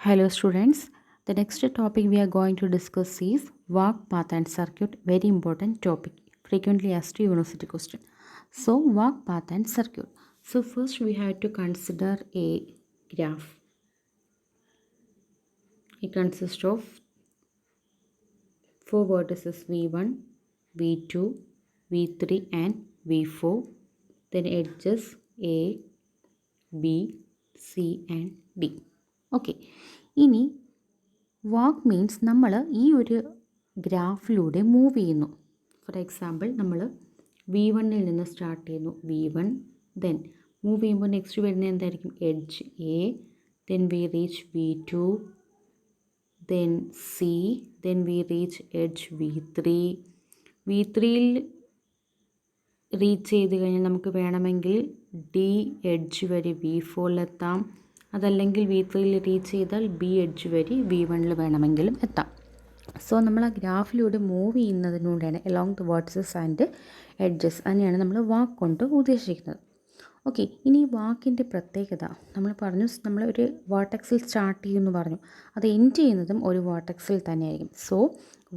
Hello students, the next topic we are going to discuss is walk path and circuit, very important topic, frequently asked university question. So walk path and circuit. So first we have to consider a graph. It consists of 4 vertices V1, V2, V3 and V4. Then edges A, B, C and D. Okay. ഇനി വാക്ക് means നമ്മൾ ഈ ഒരു ഗ്രാഫിലൂടെ move ചെയ്യുന്നു. For example നമ്മൾ V1 നിന്ന് start ചെയ്യുന്നു. V1 then move ചെയ്യുമ്പോൾ next വരുന്നത് എന്തായിരിക്കും? Edge A, then we reach V2, then C, then we reach edge V3. V3യിൽ റീച്ച് ചെയ്ത് കഴിഞ്ഞാൽ നമുക്ക് വേണമെങ്കിൽ ഡി എഡ്ജ് വരെ V4-ലെത്താം. അതല്ലെങ്കിൽ V3യിൽ റീച്ച് ചെയ്താൽ ബി എഡ്ജ് വരെ V1-ൽ വേണമെങ്കിലും എത്താം. സോ നമ്മൾ ആ ഗ്രാഫിലൂടെ മൂവ് ചെയ്യുന്നതിലൂടെയാണ് along the vertices and edges. അതിനെയാണ് നമ്മൾ വാക്ക് കൊണ്ട് ഉദ്ദേശിക്കുന്നത്. ഓക്കെ, ഇനി വാക്കിൻ്റെ പ്രത്യേകത നമ്മൾ പറഞ്ഞു. നമ്മൾ ഒരു വേർട്ടെക്സിൽ സ്റ്റാർട്ട് ചെയ്യുമെന്ന് പറഞ്ഞു, അത് എൻഡ് ചെയ്യുന്നതും ഒരു വേർട്ടെക്സിൽ തന്നെയായിരിക്കും. സോ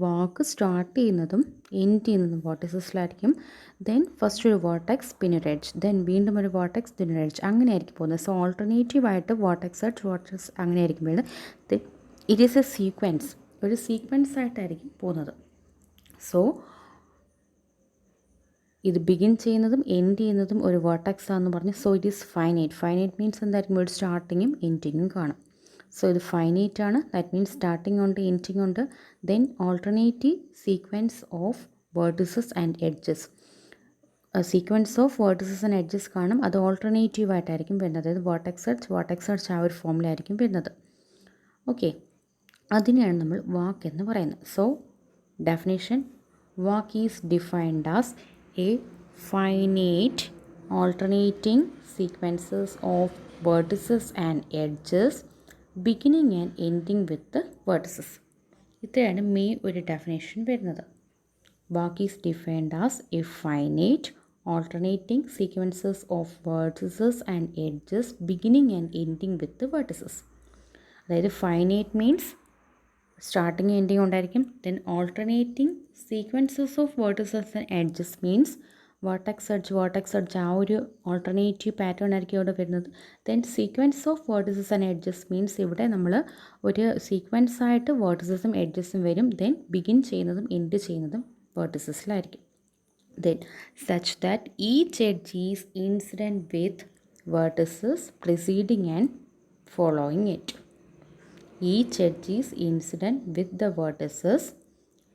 വാക്ക് സ്റ്റാർട്ട് ചെയ്യുന്നതും എൻഡ് ചെയ്യുന്നതും വേർട്ടിസസിലായിരിക്കും. ദെൻ ഫസ്റ്റ് ഒരു വേർട്ടെക്സ്, പിന്നെ ഒരു എഡ്ജ്, ദെൻ വീണ്ടും ഒരു വേർട്ടെക്സ്, പിന്നെ ഒരു എഡ്ജ്, അങ്ങനെയായിരിക്കും പോകുന്നത്. സോ ഓൾട്ടർനേറ്റീവായിട്ട് വേർട്ടെക്സ് എഡ്ജ് വേർട്ടെക്സ് അങ്ങനെയായിരിക്കും വരുന്നത്. ഇറ്റ് ഈസ് എ സീക്വൻസ്, ഒരു സീക്വൻസ് ആയിട്ടായിരിക്കും പോകുന്നത്. സോ ഇത് ബിഗിൻ ചെയ്യുന്നതും എൻഡ് ചെയ്യുന്നതും ഒരു വേർട്ടെക്സ് ആണെന്ന് പറഞ്ഞു. So it is finite. Finite means എന്തായിരിക്കും? ഒരു സ്റ്റാർട്ടിങ്ങും എൻഡിങ്ങും കാണും. സോ ഇത് ഫൈനൈറ്റ് ആണ്. ദാറ്റ് മീൻസ് സ്റ്റാർട്ടിംഗ് ഉണ്ട്, എൻഡിങ് ഉണ്ട്. Then alternative sequence of vertices and edges. Sequence of vertices and edges കാണും. അത് ഓൾട്ടർനേറ്റീവ് ആയിട്ടായിരിക്കും വരുന്നത്. അതായത് വേർട്ടെക്സ് എഡ്ജ് ആ ഒരു ഫോമിലായിരിക്കും വരുന്നത്. ഓക്കെ, അതിനെയാണ് നമ്മൾ വാക്ക് എന്ന് പറയുന്നത്. So definition: walk is defined as a finite alternating sequences of vertices and edges beginning and ending with the vertices. ഇത്രയാണ് മെയിൻ ഒരു ഡെഫിനേഷൻ വരുന്നത്. Walk is defined as a finite alternating sequences of vertices and edges beginning and ending with the vertices. അതായത് finite means starting ending ഉണ്ടായിരിക്കും. Then alternating sequences of vertices and edges means vertex edge ആ ഒരു alternative pattern ആയിരിക്കും ഇവിടെ വരുന്നത്. Then sequence of vertices and edges means ഇവിടെ നമ്മൾ ഒരു സീക്വൻസ് ആയിട്ട് വേർട്ടിസസും എഡ്ജസും വരും. ദെൻ ബിഗിൻ ചെയ്യുന്നതും എൻഡ് ചെയ്യുന്നതും വേർട്ടിസസിലായിരിക്കും. Then such that each edge is incident with vertices preceding and following it. Each edge is incident with the vertices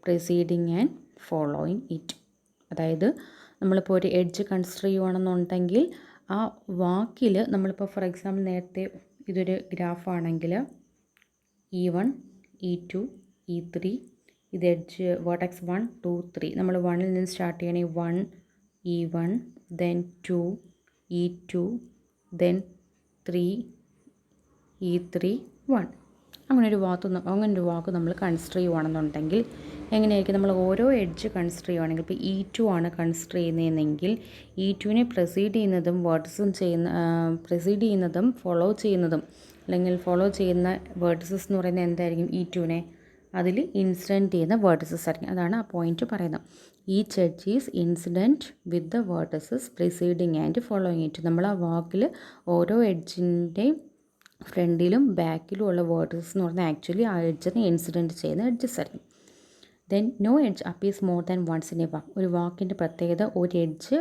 preceding and following it. അതായത് നമ്മളിപ്പോൾ ഒരു എഡ്ജ് കൺസിഡർ ചെയ്യുകയാണെന്നുണ്ടെങ്കിൽ ആ വാക്കിൽ നമ്മളിപ്പോൾ ഫോർ എക്സാമ്പിൾ നേരത്തെ ഇതൊരു ഗ്രാഫാണെങ്കിൽ E1, E2, E3, ഇത് എഡ്ജ് വേർട്ടെക്സ് 1, 2, 3. നമ്മൾ 1-ൽ നിന്ന് സ്റ്റാർട്ട് ചെയ്യണമെങ്കിൽ 1, E1, then 2, E2, then 3, E3, 1. അങ്ങനൊരു വാക്ക് നമ്മൾ കൺസിഡർ ചെയ്യുകയാണെന്നുണ്ടെങ്കിൽ എങ്ങനെയായിരിക്കും? നമ്മൾ ഓരോ എഡ്ജ് കൺസിഡർ ചെയ്യുകയാണെങ്കിൽ ഇപ്പോൾ E2 ആണ് കൺസിഡർ ചെയ്യുന്നതെങ്കിൽ E2നെ പ്രൊസീഡ് ചെയ്യുന്നതും ഫോളോ ചെയ്യുന്നതും അല്ലെങ്കിൽ ഫോളോ ചെയ്യുന്ന വേർട്ടിസസ് എന്ന് പറയുന്നത് എന്തായിരിക്കും? E2നെ അതിൽ ഇൻസിഡൻറ്റ് ചെയ്യുന്ന വേർട്ടിസസ് ആയിരിക്കും. അതാണ് ആ പോയിന്റ് പറയുന്നത്. Each edge is incident with the vertices preceding and following it. നമ്മൾ ആ വാക്കിൽ ഓരോ എഡ്ജിൻ്റെയും ഫ്രണ്ടിലും ബാക്കിലും ഉള്ള വേർട്ടിസസ് എന്ന് പറഞ്ഞാൽ ആക്ച്വലി ആ എഡ്ജിനെ ഇൻസിഡൻറ്റ് ചെയ്യുന്ന എഡ്ജസ് ആയിരിക്കും. Then no edge appears more than once in a walk. ഒരു വാക്കിൻ്റെ പ്രത്യേകത ഒരു edge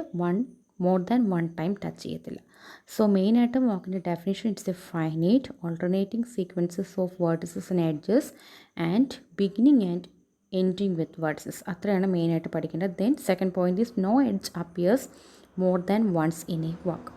more than one time touch ചെയ്യത്തില്ല. സോ മെയിനായിട്ടും വാക്കിൻ്റെ definition it's a finite alternating sequences of vertices and edges and beginning and ending with vertices. അത്രയാണ് മെയിനായിട്ട് പഠിക്കേണ്ടത്. Then second point is no edge appears more than once in a walk.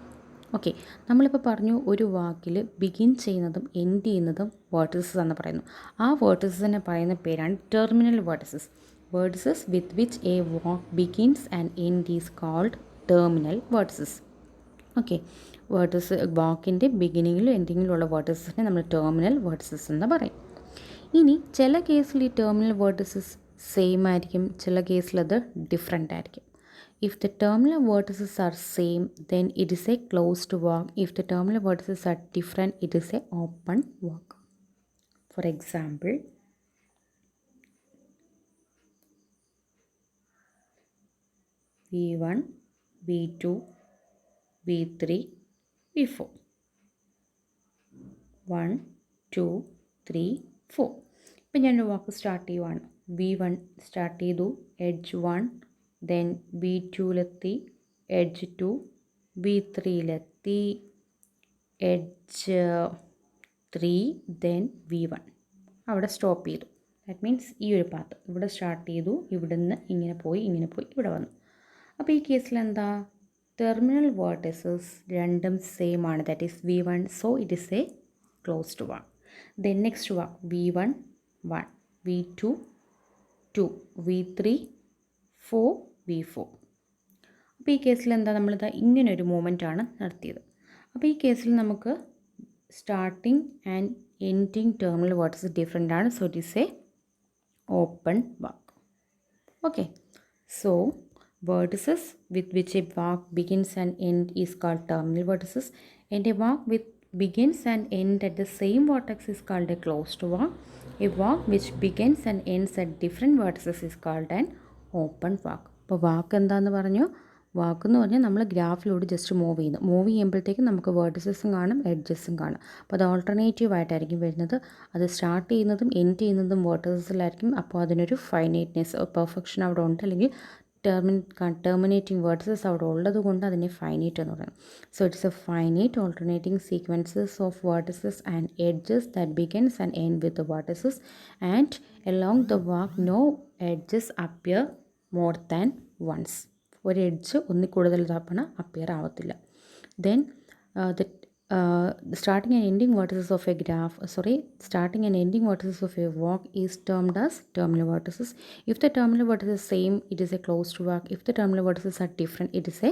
Okay, നമ്മളിപ്പോൾ പറഞ്ഞു ഒരു വാക്കിൽ begin ചെയ്യുന്നതും end ചെയ്യുന്നതും vertices എന്ന് പറയുന്നു. ആ വേർട്ടിസസിനെ പറയുന്ന പേരാണ് terminal vertices. Vertices with which a walk begins and end is called terminal vertices. Okay, വാക്കിൻ്റെ ബിഗിനിങ്ങിലും എൻഡിങ്ങിലും ഉള്ള വേർട്ടിസസിനെ നമ്മൾ ടെർമിനൽ വേർട്ടിസസ് എന്ന് പറയും. ഇനി ചില കേസിൽ ഈ ടെർമിനൽ വേർട്ടിസസ് സെയിം ആയിരിക്കും, ചില കേസിൽ അത് ഡിഫറെൻ്റ് ആയിരിക്കും. If the terminal vertices are same, then it is a closed walk. If the terminal vertices are different, it is a open walk. For example V1, V2, V3, V4. 1, 2, 3, 4. ഇപ്പം ഞാനൊരു വാക്ക് start ചെയ്യുവാണ്. V1 start ചെയ്തു, edge 1, then V2ലെത്തി, edge 2, V3ലെത്തി, edge 3, then V1. അവിടെ stop ചെയ്തു. That means ഈ ഒരു പാത്ത് ഇവിടെ സ്റ്റാർട്ട് ചെയ്തു, ഇവിടെ നിന്ന് ഇങ്ങനെ പോയി ഇവിടെ വന്നു. അപ്പോൾ ഈ കേസിൽ എന്താ, ടെർമിനൽ വേർട്ടിസസ് രണ്ടും സെയിം ആണ്. That is V1, so it is A closed walk. Then next walk V1 1, V2 2, V3 4, V4. അപ്പോൾ ഈ കേസിൽ എന്താ, നമ്മളിതാ ഇങ്ങനൊരു മൂവ്മെൻ്റ് ആണ് നടത്തിയത്. അപ്പോൾ ഈ കേസിൽ നമുക്ക് starting and ending terminal vertices different ആണ്. So it is a open walk. Okay, so vertices with which a walk begins and end is called terminal vertices, and a walk with begins and end at the same vertex is called a closed walk. A walk which begins and ends at different vertices is called an open walk. അപ്പോൾ വാക്ക് എന്താണെന്ന് പറഞ്ഞു, വാക്ക് എന്ന് പറഞ്ഞാൽ നമ്മൾ ഗ്രാഫിലൂടെ just move ചെയ്യുമ്പോഴത്തേക്കും നമുക്ക് വേർട്ടിസസും കാണും, എഡ്ജസും കാണും. അപ്പോൾ അത് ഓൾട്ടർനേറ്റീവ് ആയിട്ടായിരിക്കും വരുന്നത്. അത് സ്റ്റാർട്ട് ചെയ്യുന്നതും എൻഡ് ചെയ്യുന്നതും വേർട്ടിസസിലായിരിക്കും. അപ്പോൾ അതിനൊരു ഫൈനൈറ്റ്നെസ്, പെർഫെക്ഷൻ അവിടെ ഉണ്ട്, അല്ലെങ്കിൽ terminating vertices അവിടെ ഉള്ളത് കൊണ്ട് അതിനെ ഫൈനൈറ്റ് എന്ന് പറയുന്നത്. So it's a finite alternating sequences of vertices and edges that begins and end with the vertices, and along the walk no edges appear more than once. ഒരു എഡ്ജ് ഒന്നിൽ കൂടുതൽ തവണ അപ്പിയർ ആവത്തില്ല. Then starting and ending vertices of a walk is termed as terminal vertices. If the terminal vertices is same, it is a closed walk. If the terminal vertices are different, it is a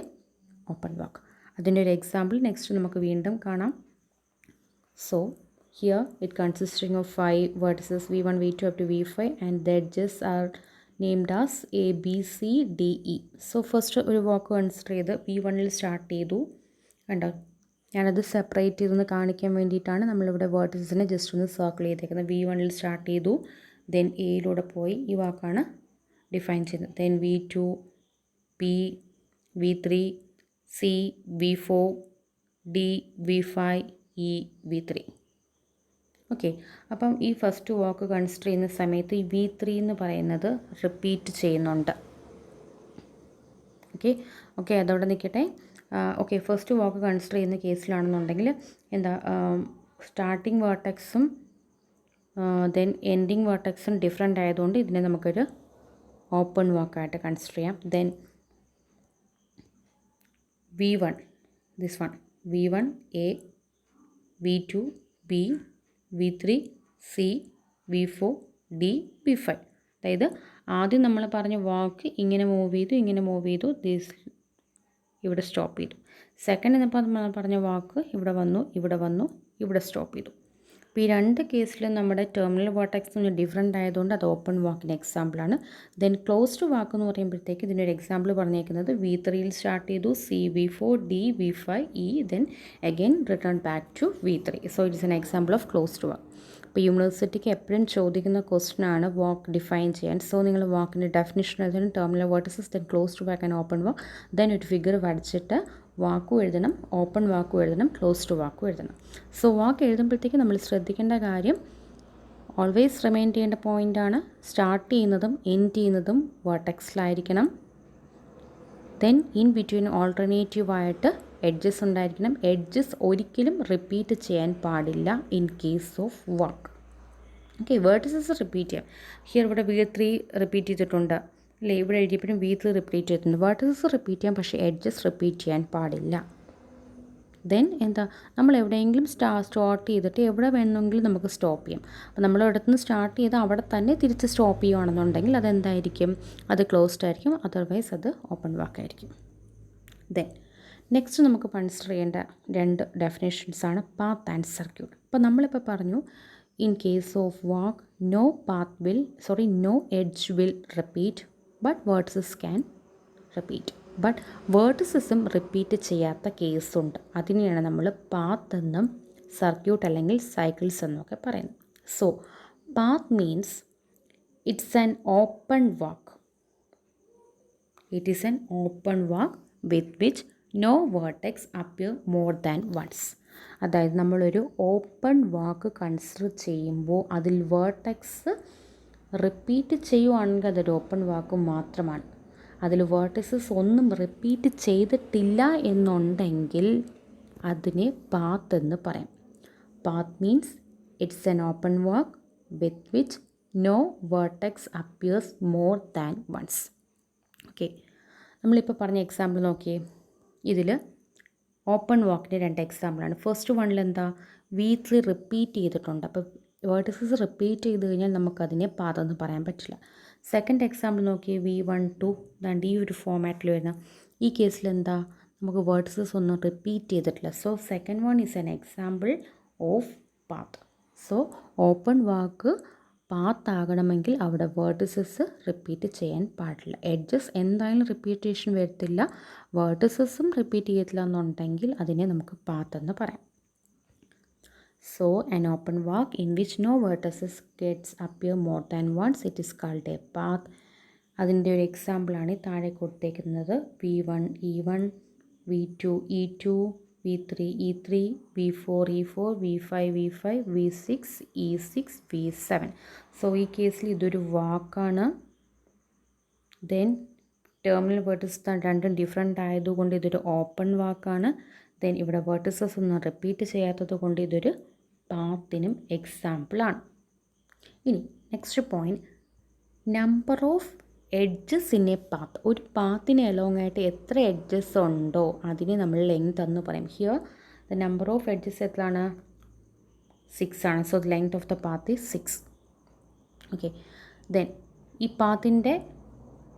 open walk. അതിൻ്റെ ഒരു example next നമുക്ക് വീണ്ടും കാണാം. So here it consisting of 5 vertices V1, V2 up to V5, and the edges are named as A, B, C, D, E. So first ഒരു വാക്ക് consider ചെയ്ത് V1ൽ start ചെയ്തു. കണ്ടോ, ഞാനത് സെപ്പറേറ്റ് ചെയ്തൊന്ന് കാണിക്കാൻ വേണ്ടിയിട്ടാണ് നമ്മളിവിടെ വേർട്ടിസസിനെ ജസ്റ്റ് ഒന്ന് സർക്കിൾ ചെയ്തേക്കുന്നത്. V1ൽ സ്റ്റാർട്ട് ചെയ്തു, ദെൻ എയിലൂടെ പോയി, ഈ വാക്കാണ് ഡിഫൈൻ ചെയ്യുന്നത്. Then V2, B, V3, C, V4, D, V5, E, V3. Okay, അപ്പം ഈ ഫസ്റ്റ് വാക്ക് കൺസിഡർ ചെയ്യുന്ന സമയത്ത് ഈ V3 എന്ന് പറയുന്നത് റിപ്പീറ്റ് ചെയ്യുന്നുണ്ട്. ഓക്കെ അതവിടെ നിൽക്കട്ടെ. ഓക്കെ, ഫസ്റ്റ് വാക്ക് കൺസിഡർ ചെയ്യുന്ന കേസിലാണെന്നുണ്ടെങ്കിൽ എന്താ, സ്റ്റാർട്ടിങ് വേർട്ടെക്സും ദെൻ എൻഡിങ് വേർട്ടെക്സും ഡിഫറെൻ്റ് ആയതുകൊണ്ട് ഇതിനെ നമുക്കൊരു ഓപ്പൺ വാക്കായിട്ട് കൺസിഡർ ചെയ്യാം. Then V1, this one, V1 A, V2 B, V3 C, V4 D, V5. അതായത് ആദ്യം നമ്മൾ പറഞ്ഞ വാക്ക് ഇങ്ങനെ മൂവ് ചെയ്തു ദിസ് ഇവിടെ സ്റ്റോപ്പ് ചെയ്തു. സെക്കൻഡ് എന്നപ്പോൾ നമ്മൾ പറഞ്ഞ വാക്ക് ഇവിടെ വന്നു, ഇവിടെ സ്റ്റോപ്പ് ചെയ്തു. അപ്പോൾ ഈ രണ്ട് കേസിലും നമ്മുടെ ടെർമിനൽ വേർട്ടെക്സ് ഡിഫറെൻ്റ് ആയതുകൊണ്ട് അത് ഓപ്പൺ വാക്കിന് എക്സാമ്പിളാണ്. ദെൻ ക്ലോസ്ഡ് വാക്ക് എന്ന് പറയുമ്പോഴത്തേക്ക് ഇതിനൊരു എക്സാമ്പിൾ പറഞ്ഞേക്കുന്നത് V3ൽ സ്റ്റാർട്ട് ചെയ്തു, C, V4 D, V5 E, then again return back to V3. So it's an example of closed walk. ഇപ്പോൾ യൂണിവേഴ്സിറ്റിക്ക് എപ്പോഴും ചോദിക്കുന്ന ക്വസ്റ്റ്യൻ ആണ് വാക്ക് ഡിഫൈൻ ചെയ്യാൻ. സോ നിങ്ങൾ വാക്കിൻ്റെ ഡെഫിനിഷൻ എഴുതണം, terminal vertices, then closed walk and open walk, then ഒരു ഫിഗർ വരച്ചിട്ട് വാക്കും എഴുതണം, ഓപ്പൺ വാക്കും എഴുതണം, ക്ലോസ്ഡ് വാക്കും എഴുതണം. സോ വാക്ക് എഴുതുമ്പോഴത്തേക്ക് നമ്മൾ ശ്രദ്ധിക്കേണ്ട കാര്യം, ഓൾവേസ് റിമൈൻഡ് ചെയ്യേണ്ട പോയിൻ്റാണ്, സ്റ്റാർട്ട് ചെയ്യുന്നതും എൻഡ് ചെയ്യുന്നതും വേർട്ടെക്സിലായിരിക്കണം. ദെൻ ഇൻ ബിറ്റ്വീൻ ഓൾട്ടർനേറ്റീവായിട്ട് എഡ്ജസ് ഉണ്ടായിരിക്കണം. എഡ്ജസ് ഒരിക്കലും റിപ്പീറ്റ് ചെയ്യാൻ പാടില്ല in case of walk. Okay, vertices repeat ചെയ്യാം. ഹിയർ ഇവിടെ V3 റിപ്പീറ്റ് ചെയ്തിട്ടുണ്ട് അല്ലേ, ഇവിടെ എഴുതിയപ്പോഴും V3 റിപ്പീറ്റ് ചെയ്തിട്ടുണ്ട്. വേർട്ടിസസ് റിപ്പീറ്റ് ചെയ്യാം, പക്ഷേ എഡ്ജസ് റിപ്പീറ്റ് ചെയ്യാൻ പാടില്ല. ദെൻ എന്താ, നമ്മൾ എവിടെയെങ്കിലും സ്റ്റാർട്ട് ചെയ്തിട്ട് എവിടെ വേണമെങ്കിലും നമുക്ക് സ്റ്റോപ്പ് ചെയ്യാം. അപ്പോൾ നമ്മൾ ഇവിടെ നിന്ന് സ്റ്റാർട്ട് ചെയ്ത് അവിടെ തന്നെ തിരിച്ച് സ്റ്റോപ്പ് ചെയ്യുകയാണെന്നുണ്ടെങ്കിൽ അതെന്തായിരിക്കും, അത് ക്ലോസ്ഡ് ആയിരിക്കും, അതർവൈസ് അത് ഓപ്പൺ വാക്കായിരിക്കും. ദെൻ നെക്സ്റ്റ് നമുക്ക് കൺസിഡർ ചെയ്യേണ്ട രണ്ട് ഡെഫിനേഷൻസാണ് പാത്ത് ആൻഡ് സർക്യൂട്ട്. അപ്പോൾ നമ്മളിപ്പോൾ പറഞ്ഞു, in case of walk no edge will repeat, but vertices can repeat. But വേർട്ടിസസും റിപ്പീറ്റ് ചെയ്യാത്ത കേസുണ്ട്. അതിനെയാണ് നമ്മൾ പാത്ത് എന്നും സർക്യൂട്ട് അല്ലെങ്കിൽ സൈക്കിൾസ് എന്നൊക്കെ പറയുന്നത്. So path means it's an open walk. It is an open walk with which no vertex appear more than once. അതായത് നമ്മളൊരു ഓപ്പൺ വാക്ക് കൺസിഡർ ചെയ്യുമ്പോൾ അതിൽ വേർട്ടെക്സ് റിപ്പീറ്റ് ചെയ്യുവാണെങ്കിൽ അതൊരു ഓപ്പൺ വാക്ക് മാത്രമാണ്. അതിൽ വേർട്ടക്സസ് ഒന്നും റിപ്പീറ്റ് ചെയ്തിട്ടില്ല എന്നുണ്ടെങ്കിൽ അതിനെ പാത്ത് എന്ന് പറയാം. Path means it's an open walk with which no vertex appears more than once. Okay, നമ്മളിപ്പോൾ പറഞ്ഞ എക്സാമ്പിൾ നോക്കിയേ. ഇതിൽ ഓപ്പൺ വാക്കിൻ്റെ 2 എക്സാമ്പിളാണ്. ഫസ്റ്റ് വണ്ണിൽ എന്താ, V3 റിപ്പീറ്റ് ചെയ്തിട്ടുണ്ട്. അപ്പോൾ വേർട്ടക്സസ് റിപ്പീറ്റ് ചെയ്ത് കഴിഞ്ഞാൽ നമുക്കതിനെ പാതെന്ന് പറയാൻ പറ്റില്ല. സെക്കൻഡ് എക്സാമ്പിൾ നോക്കിയേ, V12 ദാണ്ട് ഈ ഒരു ഫോമാറ്റിൽ വരുന്ന. ഈ കേസിൽ എന്താ, നമുക്ക് വേർട്ടക്സസ് ഒന്നും റിപ്പീറ്റ് ചെയ്തിട്ടില്ല. So second one is N example of path. So open walk path ആകണമെങ്കിൽ അവിടെ വേർട്ടിസസ് റിപ്പീറ്റ് ചെയ്യാൻ പാടില്ല. എഡ്ജസ് എന്തായാലും റിപ്പീറ്റേഷൻ വരത്തില്ല. വേർട്ടിസസും റിപ്പീറ്റ് ചെയ്യത്തില്ല എന്നുണ്ടെങ്കിൽ അതിനെ നമുക്ക് പാത്ത് എന്ന് പറയാം. So an open walk in which no vertices gets appear more than once, it is called a path. അതിൻ്റെ ഒരു എക്സാമ്പിളാണ് താഴെ കൊടുത്തേക്കുന്നത്. V1 E1, V2 E2, V3 E3, V4 E4, V5 V5, V6 E6, V7. So ഈ കേസിൽ ഇതൊരു വാക്കാണ്. Then terminal vertices രണ്ടും ഡിഫറെൻ്റ് ആയതുകൊണ്ട് ഇതൊരു ഓപ്പൺ വാക്കാണ്. ദെൻ ഇവിടെ വേർട്ടിസസ് ഒന്നും റിപ്പീറ്റ് ചെയ്യാത്തത് കൊണ്ട് ഇതൊരു പാത്തിനും എക്സാമ്പിളാണ്. ഇനി next point, number of edges in A path. ഒരു പാത്തിന് അലോങ് ആയിട്ട് എത്ര എഡ്ജസ് ഉണ്ടോ അതിനെ നമ്മൾ ലെങ്ത് എന്ന് പറയും. Here the number of edges എത്രയാണ്, 6 ആണ്. So the length of the path is 6. Okay, then ഈ പാത്തിൻ്റെ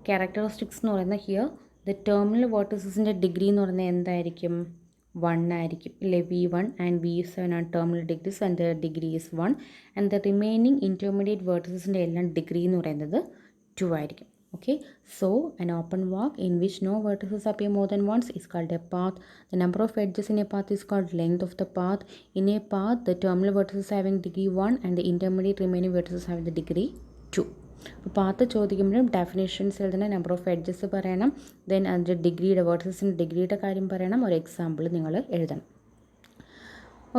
ക്യാരക്ടറിസ്റ്റിക്സ് എന്ന് പറയുന്നത്, ഹിയർ ദ ടെർമിനൽ വേർട്ടിസസിൻ്റെ ഡിഗ്രി എന്ന് പറയുന്നത് എന്തായിരിക്കും, 1 ആയിരിക്കും. ഇല്ലേ, V1 ആൻഡ് V7 ആണ് terminal degrees and the degree is 1. And the remaining intermediate വേർട്ടിസസിൻ്റെ എല്ലാം ഡിഗ്രി എന്ന് പറയുന്നത് 2 ആയിരിക്കും. Okay, so an open walk in which no vertices appear more than once is called a path. The number of edges in a path is called length of the path. In a path, the terminal vertices having degree 1 and the intermediate remaining vertices having the degree 2. അപ്പോൾ path ചോദിക്കുമ്പോഴും definitions എഴുതണം, number of edges പറയണം, then അതിൻ്റെ ഡിഗ്രിയുടെ വേർട്ടിസസിൻ്റെ ഡിഗ്രിയുടെ കാര്യം പറയണം, ഒരു example നിങ്ങൾ എഴുതണം.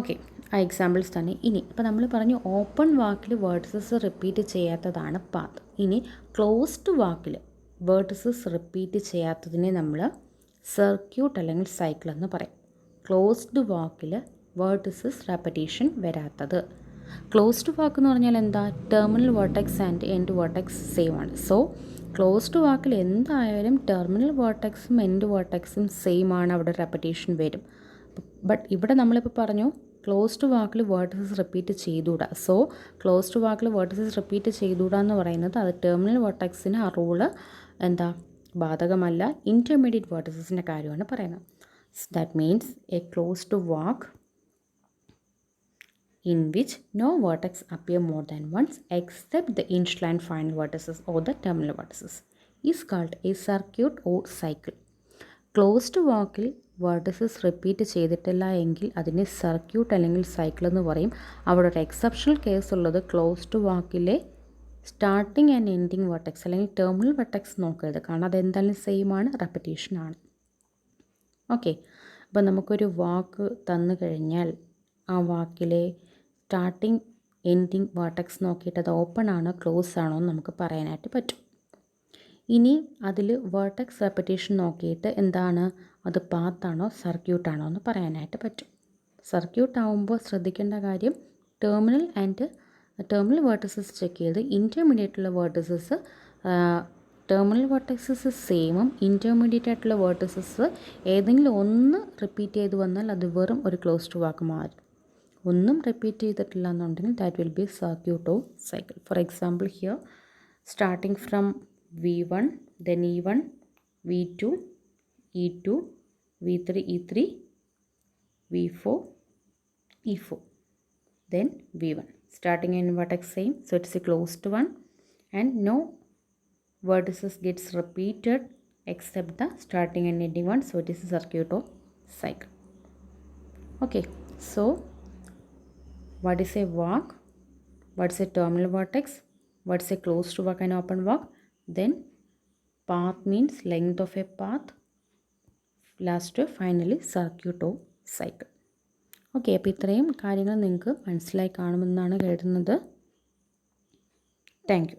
ഓക്കെ, ആ എക്സാമ്പിൾസ് തന്നെ. ഇനി ഇപ്പോൾ നമ്മൾ പറഞ്ഞു ഓപ്പൺ വാക്കിൽ വേർട്ടിസസ് റിപ്പീറ്റ് ചെയ്യാത്തതാണ് പാത്ത്. ഇനി ക്ലോസ്ഡ് വാക്കിൽ വേർട്ടിസസ് റിപ്പീറ്റ് ചെയ്യാത്തതിനെ നമ്മൾ സർക്യൂട്ട് അല്ലെങ്കിൽ സൈക്കിൾ എന്ന് പറയും. ക്ലോസ്ഡ് വാക്കിൽ വേർട്ടിസസ് റെപ്പറ്റീഷൻ വരാത്തത്. ക്ലോസ്ഡ് വാക്ക് എന്ന് പറഞ്ഞാൽ എന്താ, terminal vertex and end vertex same ആണ്. സോ ക്ലോസ്ഡ് വാക്കിൽ എന്തായാലും ടെർമിനൽ വേർട്ടെക്സും എൻഡ് വേർട്ടെക്സും സെയിം ആണ്, അവിടെ റെപ്പറ്റീഷൻ വരും. ബട്ട് ഇവിടെ നമ്മളിപ്പോൾ പറഞ്ഞു ക്ലോസ്ഡ് വാക്കിൽ വേർട്ടിസസ് റിപ്പീറ്റ് ചെയ്തുകൂടാ. സോ ക്ലോസ്ഡ് വാക്കിൽ വേർട്ടിസസ് റിപ്പീറ്റ് ചെയ്തുകൂടാ എന്ന് പറയുന്നത് അത് ടെർമിനൽ വേർട്ടെക്സിന് ആ റൂള് എന്താ ബാധകമല്ല, ഇൻറ്റർമീഡിയറ്റ് വേർട്ടിസസിൻ്റെ കാര്യമാണ് പറയുന്നത്. That means A closed walk in which no vertex appear more than once except the initial and final vertices or the terminal vertices is called a circuit or cycle. Closed വാക്കിൽ vertices repeat ചെയ്തിട്ടില്ല എങ്കിൽ അതിനെ circuit അല്ലെങ്കിൽ cycle എന്ന് പറയും. അവിടെ ഒരു exceptional case ഉള്ളത് ക്ലോസ്ഡ് വാക്കിലെ സ്റ്റാർട്ടിങ് ആൻഡ് എൻഡിങ് വെർട്ടെക്സ് അല്ലെങ്കിൽ ടെർമിനൽ വെർട്ടെക്സ് നോക്കരുത്, കാരണം അതെന്തായാലും സെയിം ആണ്, റെപ്പറ്റീഷൻ ആണ്. ഓക്കെ, അപ്പോൾ നമുക്കൊരു വാക്ക് തന്നു കഴിഞ്ഞാൽ ആ വാക്കിലെ സ്റ്റാർട്ടിങ് എൻഡിങ് വെർട്ടെക്സ് നോക്കിയിട്ട് അത് ഓപ്പൺ ആണോ ക്ലോസ് ആണോ എന്ന് നമുക്ക് പറയാനായിട്ട് പറ്റും. ഇനി അതിൽ വേർട്ടെക്സ് റെപ്പറ്റീഷൻ നോക്കിയിട്ട് എന്താണ് അത് പാത്താണോ സർക്യൂട്ടാണോ എന്ന് പറയാനായിട്ട് പറ്റും. സർക്യൂട്ട് ആവുമ്പോൾ ശ്രദ്ധിക്കേണ്ട കാര്യം ടെർമിനൽ വേർട്ടിസസ് ചെക്ക് ചെയ്ത് ഇൻറ്റർമീഡിയറ്റുള്ള വേർട്ടിസസ് ടെർമിനൽ വേർട്ടിസസ് സെയിമും ഇൻറ്റർമീഡിയറ്റ് ആയിട്ടുള്ള വേർട്ടിസസ് ഏതെങ്കിലും ഒന്ന് റിപ്പീറ്റ് ചെയ്ത് വന്നാൽ അത് വെറും ഒരു ക്ലോസ്ഡ് വാക്ക് മാറും. ഒന്നും റിപ്പീറ്റ് ചെയ്തിട്ടില്ല എന്നുണ്ടെങ്കിൽ that will be circuit or cycle. For example here starting from V1, then E1, V2, E2, V3, E3, V4, E4, then V1. Starting and vertex same, so it's a closed one and no vertices gets repeated except the starting and ending one, so it is a circuit or cycle. Okay, so what is a walk? what's a terminal vertex, what's a closed walk and open walk, then path means length of a path, last finally circuit or cycle. Okay, അപ്പോൾ ഇത്രയും കാര്യങ്ങൾ നിങ്ങൾക്ക് മനസ്സിലായി കാണുമെന്നാണ് കരുതുന്നത്. Thank you.